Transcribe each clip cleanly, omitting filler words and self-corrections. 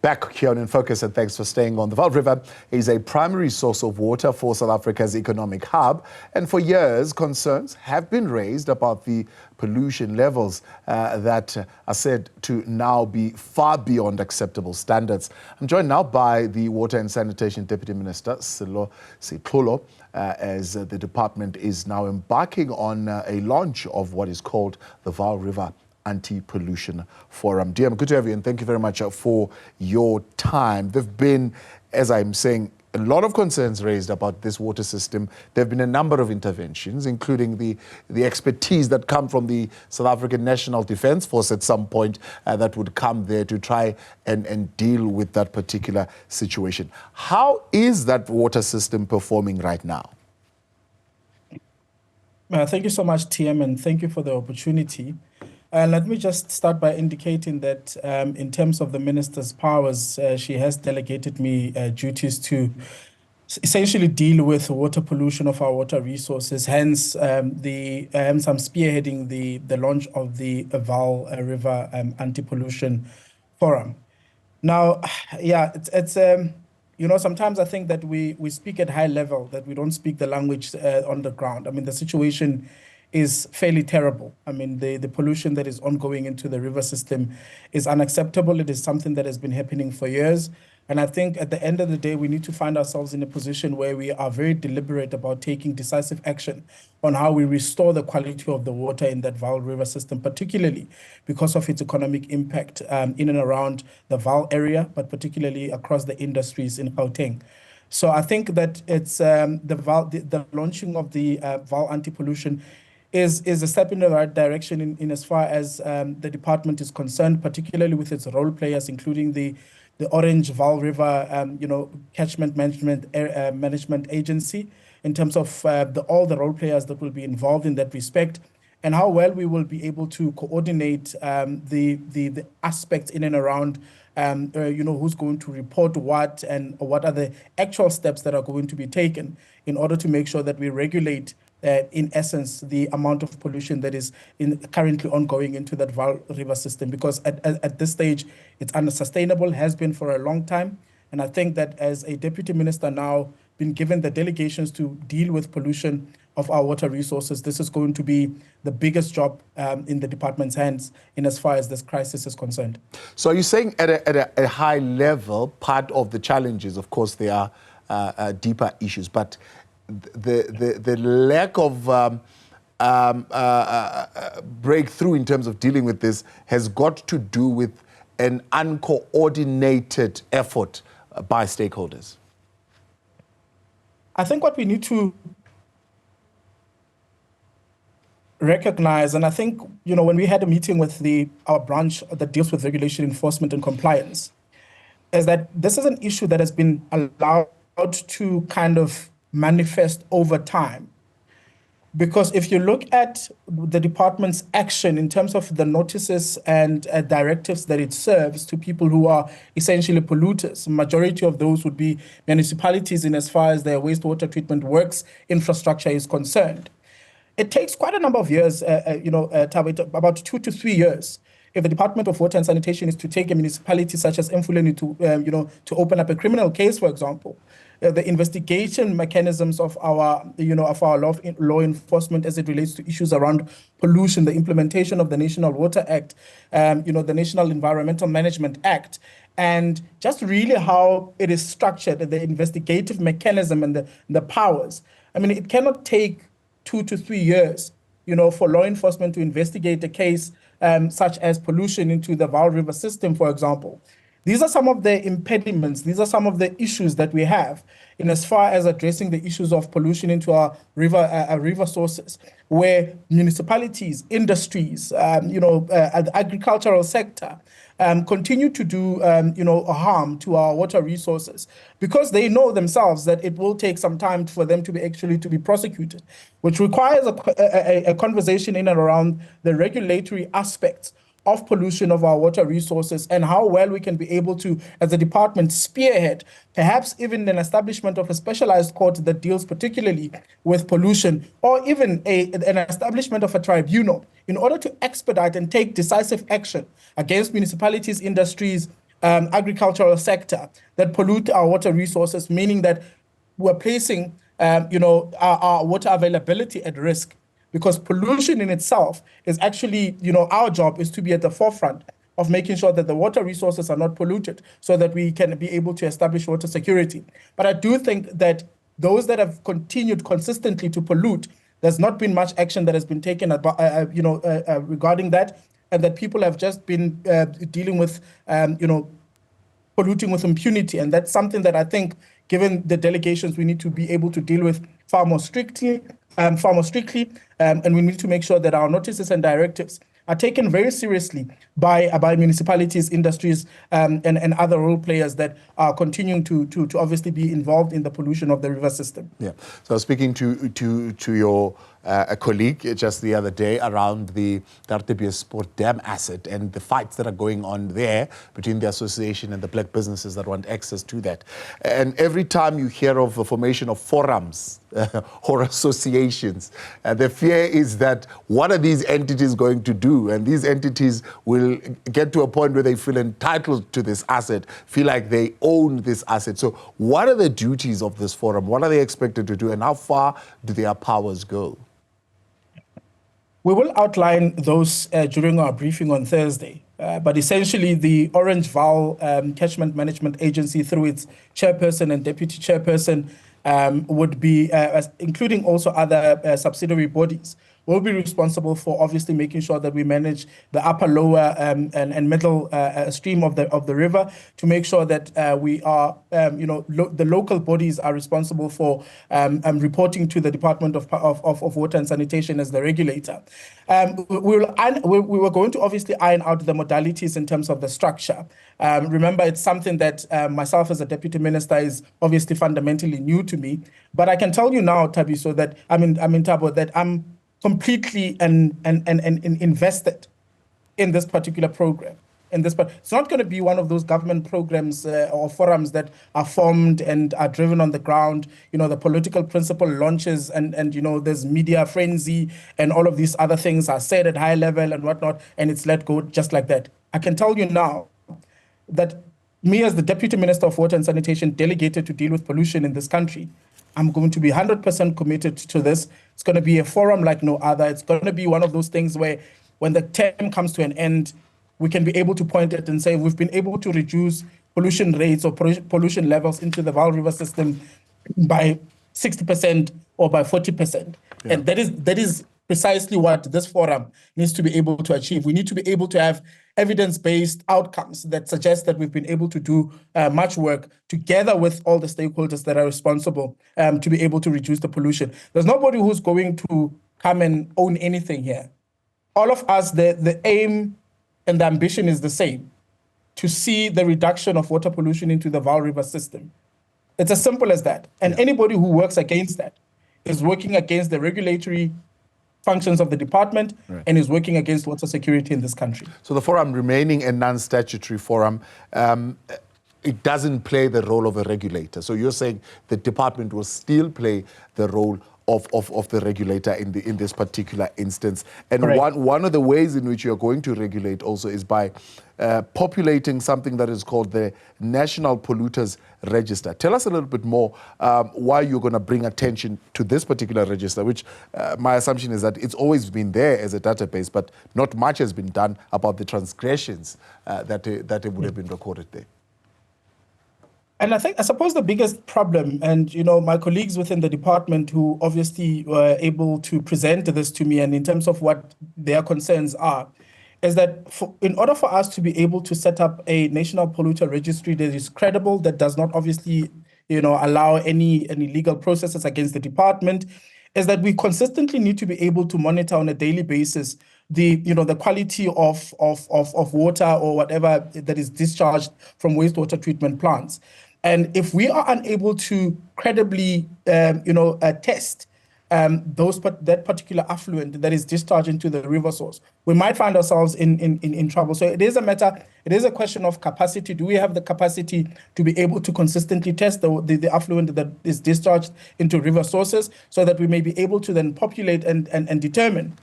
Back here on In Focus, and thanks for staying on. The Vaal River is a primary source of water for South Africa's economic hub, and for years concerns have been raised about the pollution levels that are said to now be far beyond acceptable standards. I'm joined now by the Water and Sanitation Deputy Minister Sello Seitlholo, as the department is now embarking on a launch of what is called the Vaal River Anti-Pollution Forum. DM, good to have you, and thank you very much for your time. There have been, as I'm saying, a lot of concerns raised about this water system. There have been a number of interventions, including the expertise that come from the South African National Defence Force at some point that would come there to try and deal with that particular situation. How is that water system performing right now? Thank you so much, TM, and thank you for the opportunity. Let me just start by indicating that in terms of the minister's powers, she has delegated me duties to essentially deal with water pollution of our water resources. Hence, I'm spearheading the launch of the Vaal River Anti-Pollution Forum. Now, yeah, it's you know, sometimes I think that we speak at high level, that we don't speak the language on the ground. I mean, the situation is fairly terrible. I mean, the pollution that is ongoing into the river system is unacceptable. It is something that has been happening for years. And I think at the end of the day, we need to find ourselves in a position where we are very deliberate about taking decisive action on how we restore the quality of the water in that Vaal River system, particularly because of its economic impact in and around the Vaal area, but particularly across the industries in Gauteng. So I think that it's the launching of the Vaal Anti-Pollution is a step in the right direction in as far as the department is concerned, particularly with its role players, including the Orange Vaal River catchment management agency, in terms of all the role players that will be involved in that respect, and how well we will be able to coordinate the aspects in and around who's going to report what and what are the actual steps that are going to be taken in order to make sure that we regulate in essence, the amount of pollution that is currently ongoing into that Vaal River system, because at this stage, it's unsustainable, has been for a long time. And I think that as a deputy minister now been given the delegations to deal with pollution of our water resources, this is going to be the biggest job in the department's hands in as far as this crisis is concerned. So are you saying at a high level, part of the challenges, of course, there are deeper issues, but the lack of breakthrough in terms of dealing with this has got to do with an uncoordinated effort by stakeholders? I think what we need to recognize, and I think, when we had a meeting with our branch that deals with regulation enforcement and compliance, is that this is an issue that has been allowed to kind of manifest over time. Because if you look at the department's action in terms of the notices and directives that it serves to people who are essentially polluters, majority of those would be municipalities in as far as their wastewater treatment works infrastructure is concerned. It takes quite a number of years, about 2 to 3 years, if the Department of Water and Sanitation is to take a municipality such as Mfuleni to open up a criminal case, for example. The investigation mechanisms of our law enforcement as it relates to issues around pollution, the implementation of the National Water Act, the National Environmental Management Act, and just really how it is structured, the investigative mechanism and the powers. I mean, it cannot take 2 to 3 years, for law enforcement to investigate a case such as pollution into the Vaal River system, for example. These are some of the impediments. These are some of the issues that we have in as far as addressing the issues of pollution into our river sources, where municipalities, industries, the agricultural sector continue to do harm to our water resources, because they know themselves that it will take some time for them to be prosecuted, which requires a conversation in and around the regulatory aspects of pollution of our water resources and how well we can be able to, as a department, spearhead, perhaps even an establishment of a specialized court that deals particularly with pollution, or even an establishment of a tribunal in order to expedite and take decisive action against municipalities, industries, agricultural sector that pollute our water resources, meaning that we're placing our water availability at risk, because pollution in itself is actually, our job is to be at the forefront of making sure that the water resources are not polluted so that we can be able to establish water security. But I do think that those that have continued consistently to pollute, there's not been much action that has been taken about, regarding that, and that people have just been dealing with, polluting with impunity. And that's something that I think, given the delegations, we need to be able to deal with far more strictly, and we need to make sure that our notices and directives are taken very seriously by municipalities, industries, and other role players that are continuing to obviously be involved in the pollution of the river system. Yeah. So speaking to your a colleague just the other day around the Hartbeespoort Dam asset and the fights that are going on there between the association and the black businesses that want access to that. And every time you hear of the formation of forums or associations, the fear is that what are these entities going to do? And these entities will get to a point where they feel entitled to this asset, feel like they own this asset. So what are the duties of this forum? What are they expected to do? And how far do their powers go? We will outline those during our briefing on Thursday. But essentially, the Orange Vaal Catchment Management Agency, through its chairperson and deputy chairperson, would be, including also other subsidiary bodies, will be responsible for obviously making sure that we manage the upper, lower, and middle stream of the river, to make sure that we are, the local bodies are responsible for reporting to the Department of Water and Sanitation as the regulator. We were going to obviously iron out the modalities in terms of the structure. Remember, it's something that myself as a deputy minister is obviously fundamentally new to me. But I can tell you now, Thabiso, that Thabo, that I'm completely and invested in this particular program. It's not going to be one of those government programs or forums that are formed and are driven on the ground. The political principle launches and there's media frenzy and all of these other things are said at high level and whatnot, and it's let go just like that. I can tell you now that me, as the Deputy Minister of Water and Sanitation delegated to deal with pollution in this country, I'm going to be 100% committed to this. It's going to be a forum like no other. It's going to be one of those things where when the term comes to an end, we can be able to point it and say we've been able to reduce pollution rates or pollution levels into the Vaal River system by 60% or by 40%. Yeah. And that is precisely what this forum needs to be able to achieve. We need to be able to have evidence-based outcomes that suggest that we've been able to do much work together with all the stakeholders that are responsible to be able to reduce the pollution. There's nobody who's going to come and own anything here. All of us, the aim and the ambition is the same, to see the reduction of water pollution into the Vaal River system. It's as simple as that. And anybody who works against that is working against the regulatory functions of the department, right, and is working against water security in this country. So the forum, remaining a non-statutory forum, it doesn't play the role of a regulator. So you're saying the department will still play the role of the regulator in this particular instance. And one of the ways in which you're going to regulate also is by populating something that is called the National Polluters Register. Tell us a little bit more why you're going to bring attention to this particular register, which my assumption is that it's always been there as a database, but not much has been done about the transgressions that would have been recorded there. And I suppose the biggest problem, and my colleagues within the department who obviously were able to present this to me, and in terms of what their concerns are, is that in order for us to be able to set up a national polluter registry that is credible, that does not obviously allow any legal processes against the department, is that we consistently need to be able to monitor on a daily basis the quality of water or whatever that is discharged from wastewater treatment plants. And if we are unable to credibly test that particular affluent that is discharged into the river source, we might find ourselves in trouble. So it is a question of capacity. Do we have the capacity to be able to consistently test the affluent that is discharged into river sources, so that we may be able to then populate and determine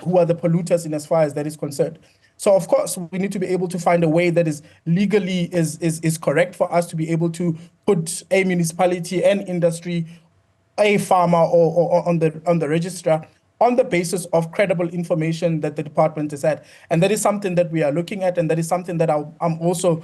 who are the polluters in as far as that is concerned? So of course, we need to be able to find a way that is legally is correct for us to be able to put a municipality, an industry, a farmer or on the register on the basis of credible information that the department has had. And that is something that we are looking at, and that is something that I'm also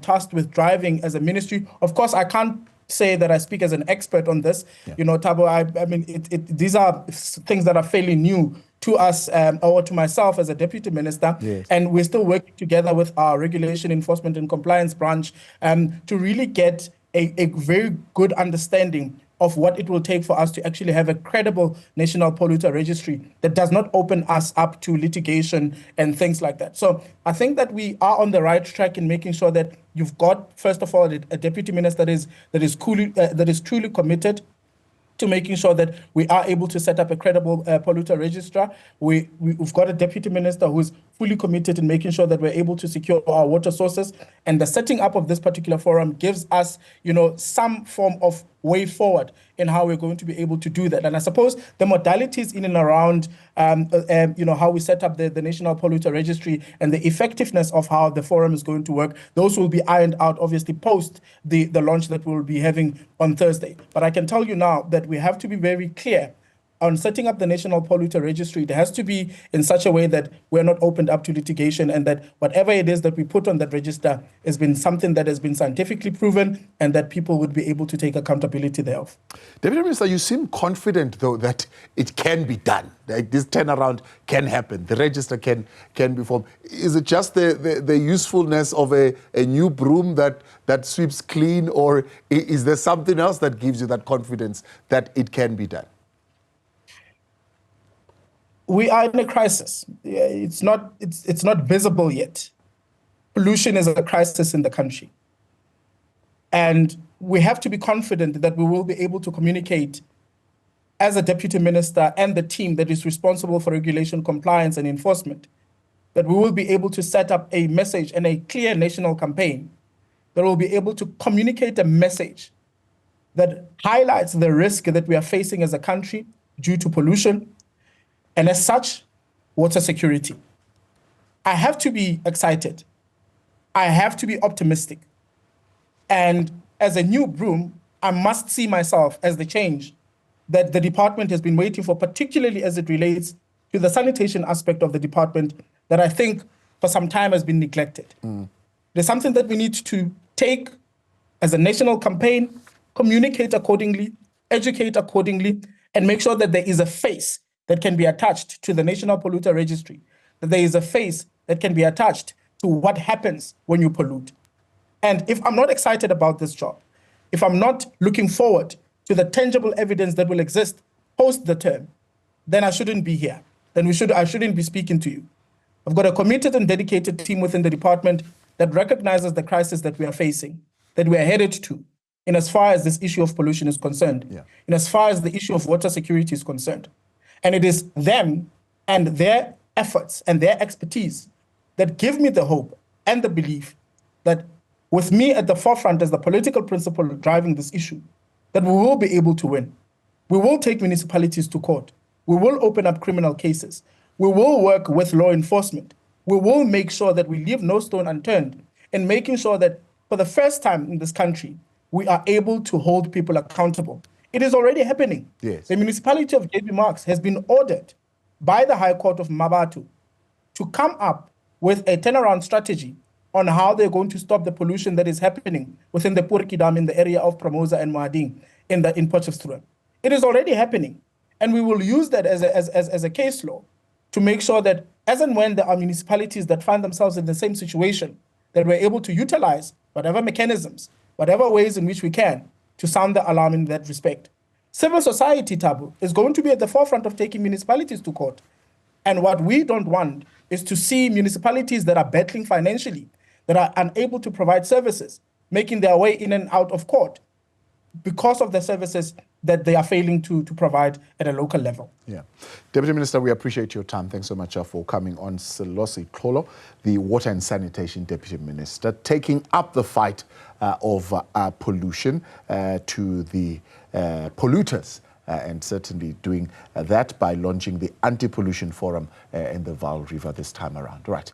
tasked with driving as a ministry. Of course, I can't say that I speak as an expert on this. Yeah. You know, Thabo, I mean, these are things that are fairly new to us or to myself as a deputy minister. Yes. And we're still working together with our regulation enforcement and compliance branch to really get a very good understanding of what it will take for us to actually have a credible national polluter registry that does not open us up to litigation and things like that. So I think that we are on the right track in making sure that you've got, first of all, a deputy minister that is truly committed to making sure that we are able to set up a credible polluter registrar. We've got a deputy minister who is fully committed in making sure that we're able to secure our water sources. And the setting up of this particular forum gives us, you know, some form of way forward in how we're going to be able to do that. And I suppose the modalities in and around, you know, how we set up the National Polluter Registry and the effectiveness of how the forum is going to work, those will be ironed out, obviously, post the launch that we'll be having on Thursday. But I can tell you now that we have to be very clear on setting up the National Polluter Registry. It has to be in such a way that we're not opened up to litigation, and that whatever it is that we put on that register has been something that has been scientifically proven and that people would be able to take accountability thereof. Deputy Minister, you seem confident, though, that it can be done. Like this turnaround can happen. The register can be formed. Is it just the usefulness of a new broom that sweeps clean, or is there something else that gives you that confidence that it can be done? We are in a crisis. It's not visible yet. Pollution is a crisis in the country. And we have to be confident that we will be able to communicate as a deputy minister and the team that is responsible for regulation, compliance, and enforcement, that we will be able to set up a message and a clear national campaign that will be able to communicate a message that highlights the risk that we are facing as a country due to pollution, and as such, water security. I have to be excited. I have to be optimistic. And as a new broom, I must see myself as the change that the department has been waiting for, particularly as it relates to the sanitation aspect of the department that I think for some time has been neglected. There's something that we need to take as a national campaign, communicate accordingly, educate accordingly, and make sure that there is a face that can be attached to the National Polluter Registry, that there is a face that can be attached to what happens when you pollute. And if I'm not excited about this job, if I'm not looking forward to the tangible evidence that will exist post the term, then I shouldn't be here. Then I shouldn't be speaking to you. I've got a committed and dedicated team within the department that recognizes the crisis that we are facing, that we are headed to, in as far as this issue of pollution is concerned, in as far as the issue of water security is concerned. And it is them and their efforts and their expertise that give me the hope and the belief that with me at the forefront as the political principal driving this issue, that we will be able to win. We will take municipalities to court. We will open up criminal cases. We will work with law enforcement. We will make sure that we leave no stone unturned in making sure that for the first time in this country, we are able to hold people accountable. It is already happening. Yes. The municipality of JB Marks has been ordered by the High Court of Mabatu to come up with a turnaround strategy on how they're going to stop the pollution that is happening within the Purki Dam in the area of Promosa and Moading in Potchefstroom. It is already happening. And we will use that as a case law to make sure that as and when there are municipalities that find themselves in the same situation, that we're able to utilize whatever mechanisms, whatever ways in which we can to sound the alarm in that respect. Civil society, Thabo, is going to be at the forefront of taking municipalities to court. And what we don't want is to see municipalities that are battling financially, that are unable to provide services, making their way in and out of court because of the services that they are failing to provide at a local level. Yeah. Deputy Minister, we appreciate your time. Thanks so much for coming on. Sello Seitlholo, the Water and Sanitation Deputy Minister, taking up the fight of pollution to the polluters, and certainly doing that by launching the Anti-Pollution Forum in the Vaal River this time around. Right.